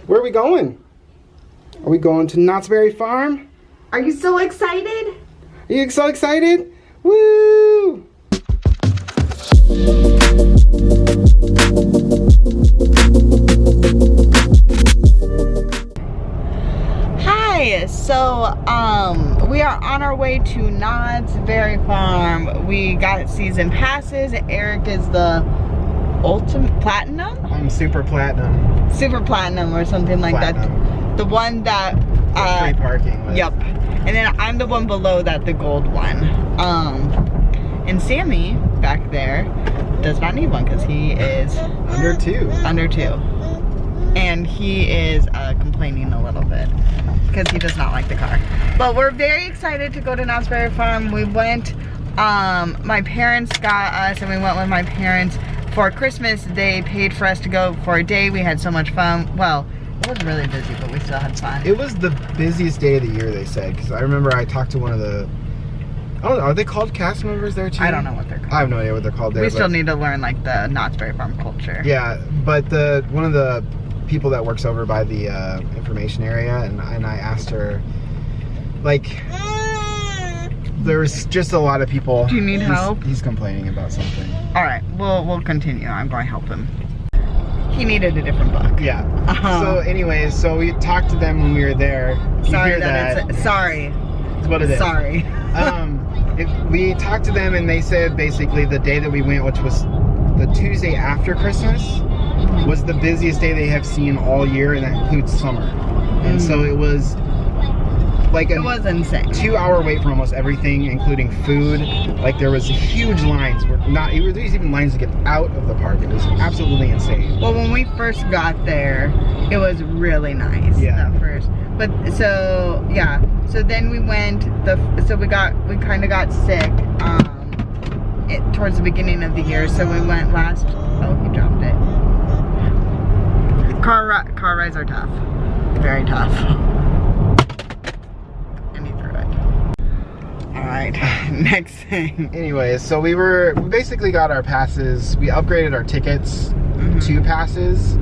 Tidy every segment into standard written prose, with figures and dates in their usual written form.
Where are we going? Are we going to Knott's Berry Farm? Are you so excited? Are you so excited? Woo! Hi, so we are on our way to Knott's Berry Farm. We got season passes. Eric is the ultimate platinum? I'm super platinum. Super platinum or something like that. The one that free parking with. Yep. And then I'm the one below that, the gold one. And Sammy back there does not need one because he is under 2. Under 2. And he is complaining a little bit because he does not like the car. But we're very excited to go to Knott's Berry Farm. We went, my parents got us and we went with my parents for Christmas. They paid for us to go for a day. We had so much fun. Well, it was really busy, but we still had fun. It was the busiest day of the year, they said, because I remember I talked to one of the, I don't know, are they called cast members there too? I don't know what they're called. I have no idea what they're called there. We still need to learn like the Knott's Berry Farm culture. Yeah, but one of the people that works over by the information area, and I asked her, like, there's just a lot of people. Do you need help? He's complaining about something. All right, we'll continue. I'm going to help him. He needed a different book. Yeah. So anyways, so we talked to them when we were there. Sorry sorry. It's what it is. Sorry. We talked to them and they said basically the day that we went, which was the Tuesday after Christmas, was the busiest day they have seen all year, and that includes summer. And so it was like it was insane. 2-hour wait for almost everything, including food. Like there was huge lines. There was even lines to get out of the park. It was absolutely insane. Well, when we first got there, it was really nice. Yeah. At first, but so yeah. So then we went. We kind of got sick. Towards the beginning of the year. So we went last. Oh, he dropped it. Car rides are tough. Very tough. Alright, next thing. Anyways, so we basically got our passes. We upgraded our tickets to passes,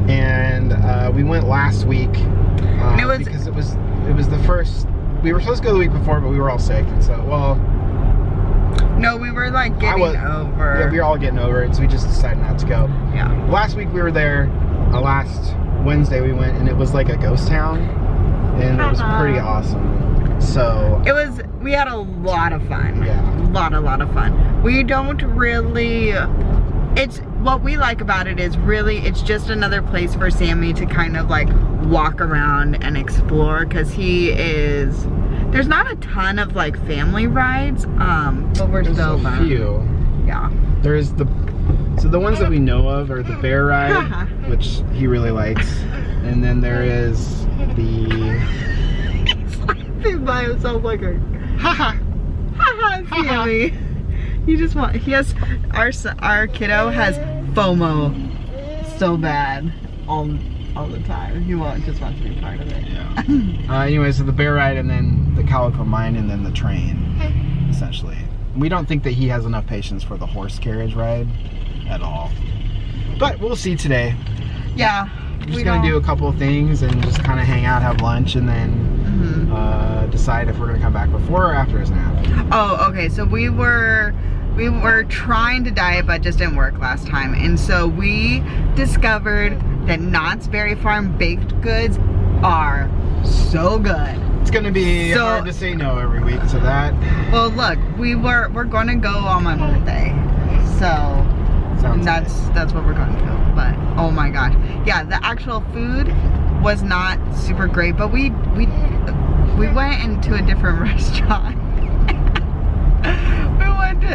and we went last week because it was the first. We were supposed to go the week before, but we were all sick, and so no, we were like getting over. Yeah, we were all getting over it, so we just decided not to go. Yeah. Last week we were there. Last Wednesday we went, and it was like a ghost town, and it was pretty awesome. So we had a lot of fun. Yeah. A lot of fun. We don't really, what we like about it is really, it's just another place for Sammy to kind of like walk around and explore, because there's not a ton of like family rides, but there's still a few. Yeah. There's the ones that we know of are the bear ride, which he really likes, and then there is the by himself like a haha Sammy. Our kiddo has FOMO so bad all the time. He just wants to be part of it. Yeah. Anyway, so the bear ride, and then the Calico mine, and then the train, essentially. We don't think that he has enough patience for the horse carriage ride at all, but we'll see today. Yeah. We're just gonna do a couple of things and just kind of hang out, have lunch, and then decide if we're gonna come back before or after his nap. Oh, okay. So we were trying to diet, but just didn't work last time, and so we discovered that Knott's Berry Farm baked goods are so good. It's gonna be hard to say no every week to that. Well, look, we're gonna go on my birthday, so that's what we're going to. But oh my gosh, yeah, the actual food was not super great, but we went into a different restaurant.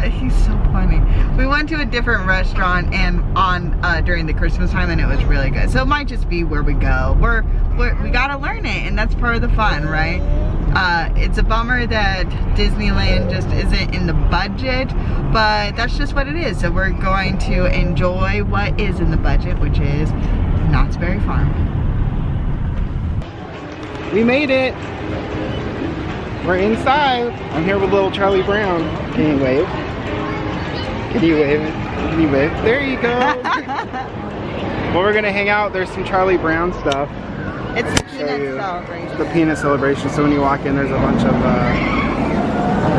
He's so funny. We went to a different restaurant and during the Christmas time, and it was really good. So it might just be where we go. We gotta learn it, and that's part of the fun, right? It's a bummer that Disneyland just isn't in the budget, but that's just what it is. So we're going to enjoy what is in the budget, which is Knott's Berry Farm. We made it. We're inside. I'm here with little Charlie Brown. Can you wave? Can you wave? Can you wave? There you go. Well, we're gonna hang out. There's some Charlie Brown stuff. It's the peanut celebration. It's the peanut celebration. So when you walk in, there's a bunch of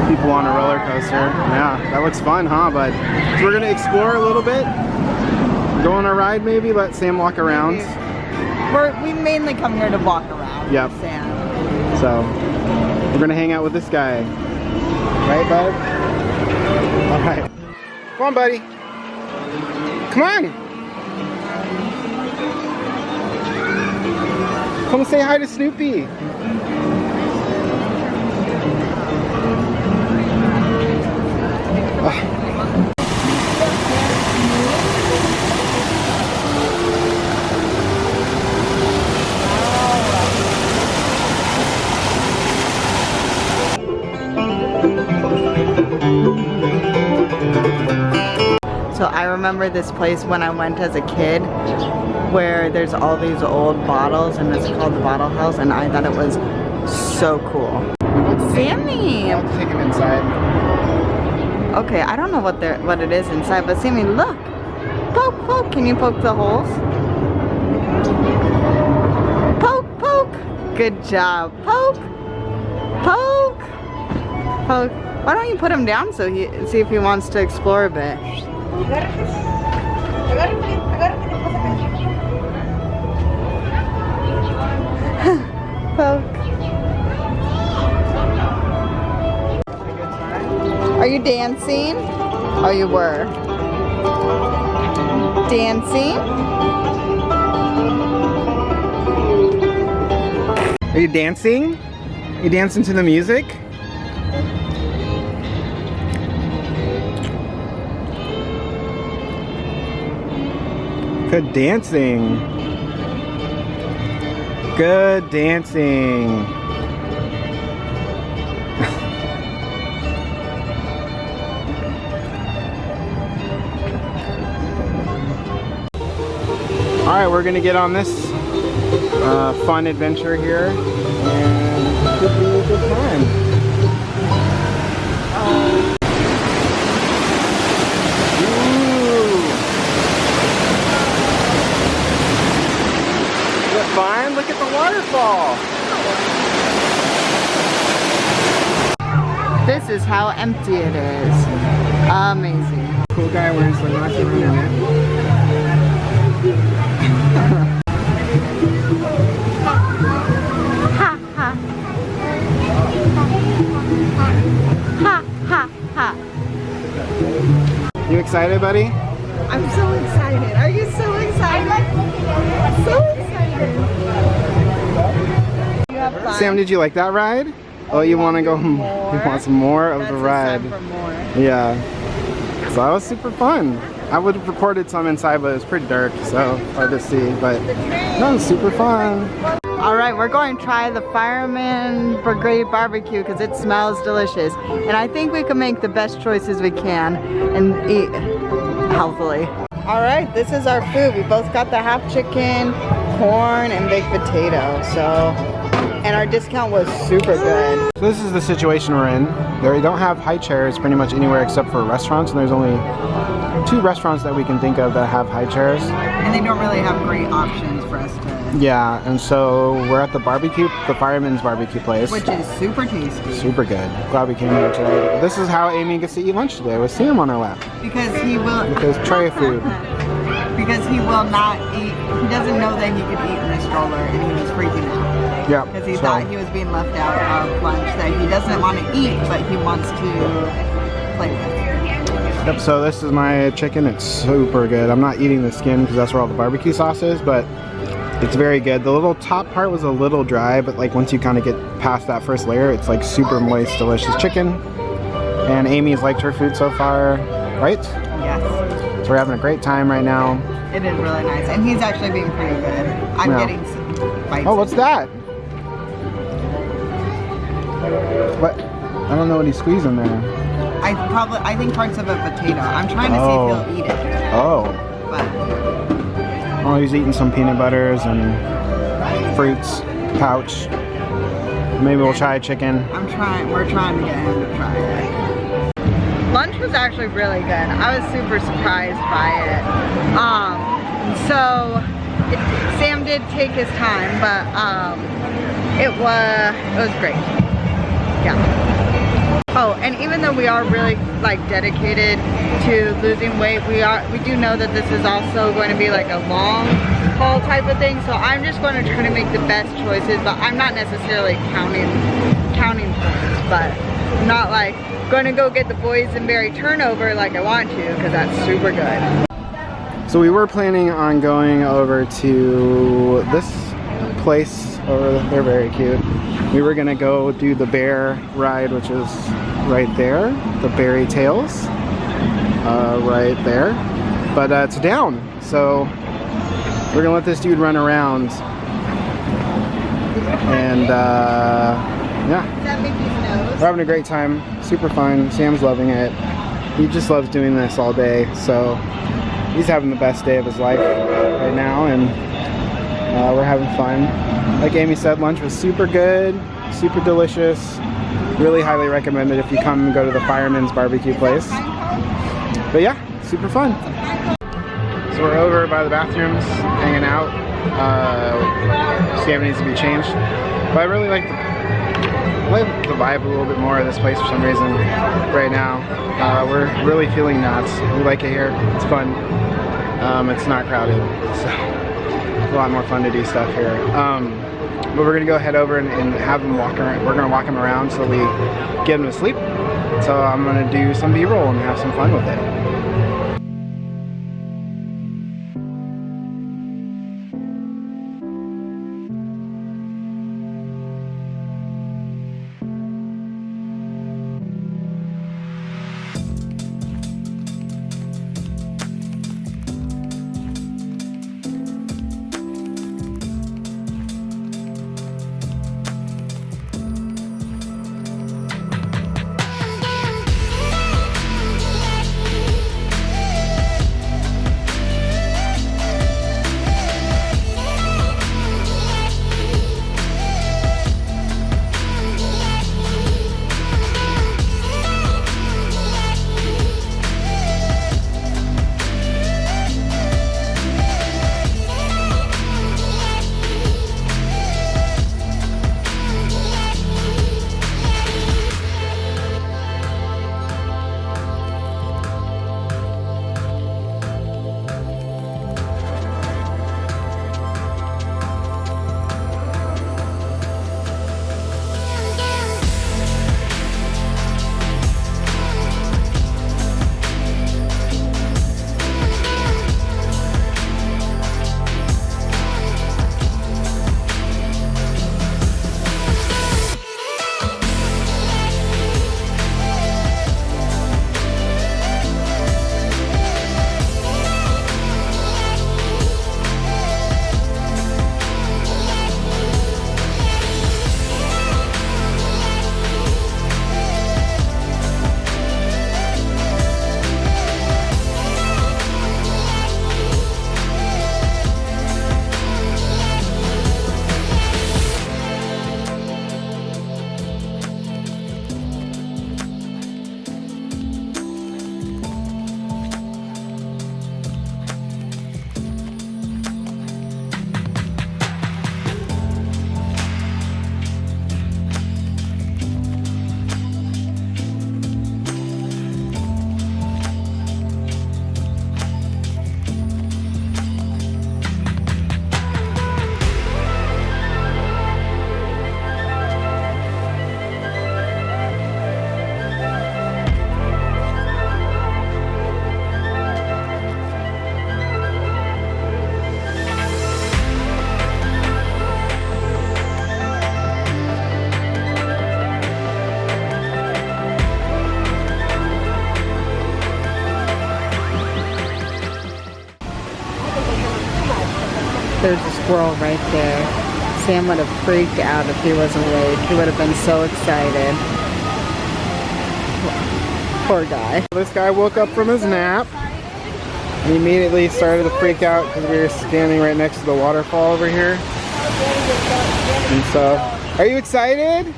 people on a roller coaster. Yeah, that looks fun, huh? But so we're gonna explore a little bit. Go on a ride, maybe. Let Sam walk around. We mainly come here to walk around. Yep. With Sam. So we're gonna hang out with this guy, right, bud? All right. Come on, buddy. Come on. Come say hi to Snoopy. So I remember this place when I went as a kid where there's all these old bottles and it's called the Bottle House, and I thought it was so cool. Sammy! I'll take him inside. Okay, I don't know what it is inside, but Sammy, look! Poke, poke! Can you poke the holes? Poke, poke! Good job. Poke! Poke! Poke. Why don't you put him down so see if he wants to explore a bit? Poke. Are you dancing? Oh, you were. Dancing? Are you dancing? You dancing to the music? Good dancing. Good dancing. All right, we're gonna get on this fun adventure here, and it should be a good time. Fine, look at the waterfall. This is how empty it is. Amazing. Cool guy wearing sunglasses around your neck. Ha ha. Ha ha ha. You excited, buddy? I'm so excited. Are you so excited? So excited. You have fun? Sam, did you like that ride? Oh, you want to go? You want some more of the ride? For more. Yeah. So that was super fun. I would have recorded some inside, but it was pretty dark, so hard to see. But that was super fun. All right, we're going to try the Fireman Brigade barbecue because it smells delicious. And I think we can make the best choices we can and eat healthily. All right, this is our food. We both got the half chicken, corn, and baked potato. And our discount was super good. So this is the situation we're in. They don't have high chairs pretty much anywhere except for restaurants, and there's only 2 restaurants that we can think of that have high chairs. And they don't really have great options for us to... Yeah, and so we're at the barbecue, the Fireman's Barbecue place. Which is super tasty. Super good. Glad we came here today. This is how Amy gets to eat lunch today, with Sam on her lap. Because he will... Because tray of food. Because he will not eat, he doesn't know that he could eat in the stroller, and he was freaking out. Yeah. Because he thought he was being left out of lunch that he doesn't want to eat, but he wants to play with. Yep, so this is my chicken. It's super good. I'm not eating the skin because that's where all the barbecue sauce is, but it's very good. The little top part was a little dry, but like once you kind of get past that first layer, it's like super moist, delicious chicken. And Amy's liked her food so far, right? Yes. So we're having a great time right now. It is really nice, and he's actually being pretty good. I'm getting some bites. Oh, what's that? What? I don't know what he's squeezing there. I think parts of a potato. I'm trying to see if he'll eat it. Oh. But. Oh, he's eating some peanut butters and fruits pouch. Maybe we'll try chicken. We're trying to get him to try it. Lunch was actually really good. I was super surprised by it. So Sam did take his time, but it was great. Yeah. Oh, and even though we are really like dedicated to losing weight, we do know that this is also going to be like a long haul type of thing. So I'm just going to try to make the best choices, but I'm not necessarily counting points, but I'm not like going to go get the boysenberry turnover like I want to, because that's super good. So we were planning on going over to this place over there. They're very cute. We were gonna go do the bear ride, which is right there, the berry tails, right there. But it's down, so we're gonna let this dude run around. And yeah, we're having a great time. Super fun. Sam's loving it. He just loves doing this all day, so he's having the best day of his life right now, and we're having fun. Like Amy said, lunch was super good, super delicious. Really highly recommended if you come and go to the Fireman's Barbecue place. But yeah, super fun. So we're over by the bathrooms, hanging out. Sam needs to be changed. But I really like the vibe a little bit more of this place for some reason right now. We're really feeling Knott. We like it here. It's fun. It's not crowded, so it's a lot more fun to do stuff here. But we're gonna go head over and have him walk around. We're gonna walk him around so we get him to sleep. So I'm gonna do some B-roll and have some fun with it. There's a squirrel right there. Sam would have freaked out if he wasn't awake. He would have been so excited. Poor guy. This guy woke up from his nap. He immediately started to freak out because we were standing right next to the waterfall over here. And so, are you excited? So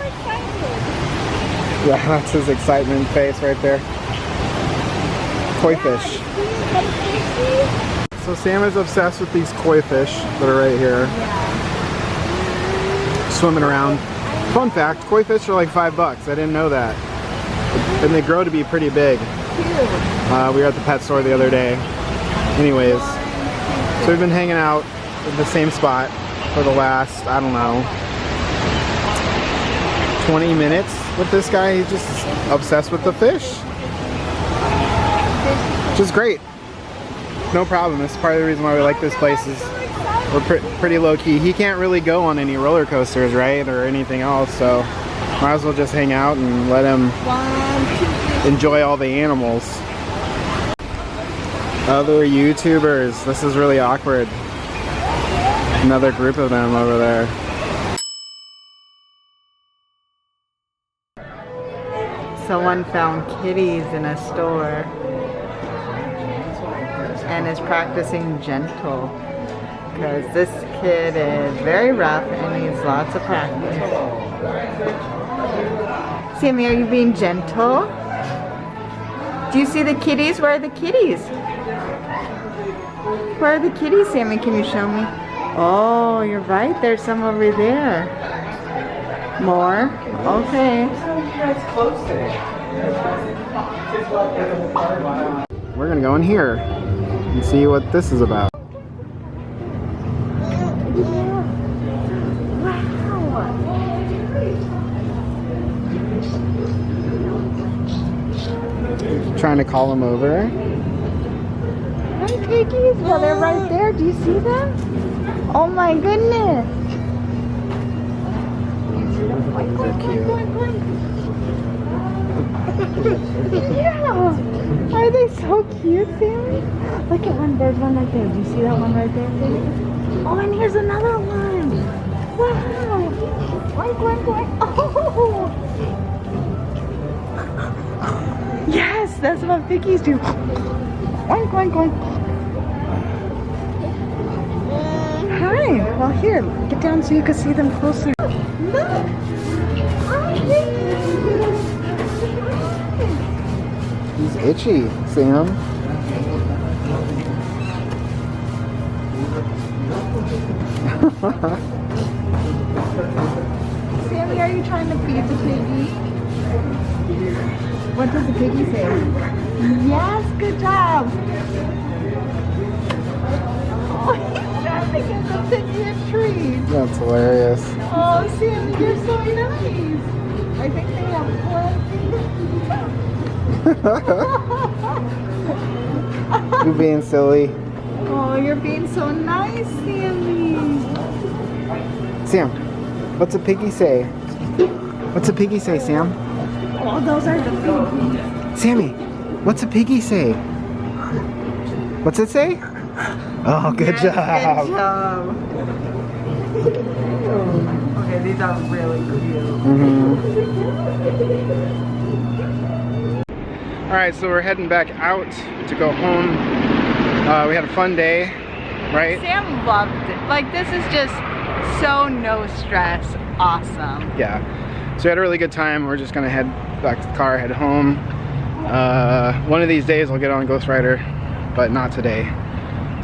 excited. Yeah, that's his excitement face right there. Koi fish. so Sam is obsessed with these koi fish that are right here. Swimming around. Fun fact, koi fish are like $5. I didn't know that. And they grow to be pretty big. We were at the pet store the other day. Anyways, so we've been hanging out at the same spot for the last, I don't know, 20 minutes with this guy. He's just obsessed with the fish. Which is great. No problem. That's part of the reason why we like this place is we're pretty low-key. He can't really go on any roller coasters, right? Or anything else, so might as well just hang out and let him enjoy all the animals. Other YouTubers. This is really awkward. Another group of them over there. Someone found kitties in a store and is practicing gentle because this kid is very rough and needs lots of practice. Sammy, are you being gentle? Do you see the kitties? Where are the kitties? Where are the kitties, Sammy? Can you show me? Oh, you're right. There's some over there. More? Okay. We're gonna go in here and see what this is about. Trying to call them over. Hi, piggies. Well, they're right there. Do you see them? Oh my goodness. They're cute. Yeah. Are they so cute, Sammy? Look at one. There's one right there. Do you see that one right there, Sammy? Oh, and here's another one. Wow. Oink, oink, oink. Oh. Yes, that's what piggies do. Oink, oink, oink. Hi. Well, here, get down so you can see them closer. Look. He's itchy, Sam. Sammy, are you trying to feed the piggy? What does the piggy say? Yes, good job. Oh, he's trying to get the piggy a treat. That's hilarious. Oh, Sammy, you're so nice. I think they have plenty. You're being silly. Oh, you're being so nice, Sammy. Sam, what's a piggy say? What's a piggy say, Sam? Oh, those are the piggies. Sammy, what's a piggy say? What's it say? Oh, good job. Good job. Okay, these are really cute. Alright, so we're heading back out to go home. We had a fun day, right? Sam loved it. Like, this is just so no stress. Awesome. Yeah. So we had a really good time. We're just gonna head back to the car, head home. One of these days I'll get on Ghost Rider, but not today.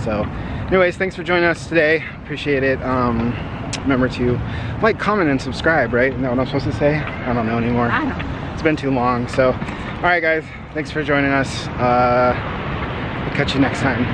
So anyways, thanks for joining us today. Appreciate it. Remember to like, comment, and subscribe, right? Isn't that what I'm supposed to say? I don't know anymore. I know. It's been too long. So, alright guys, thanks for joining us. We'll catch you next time.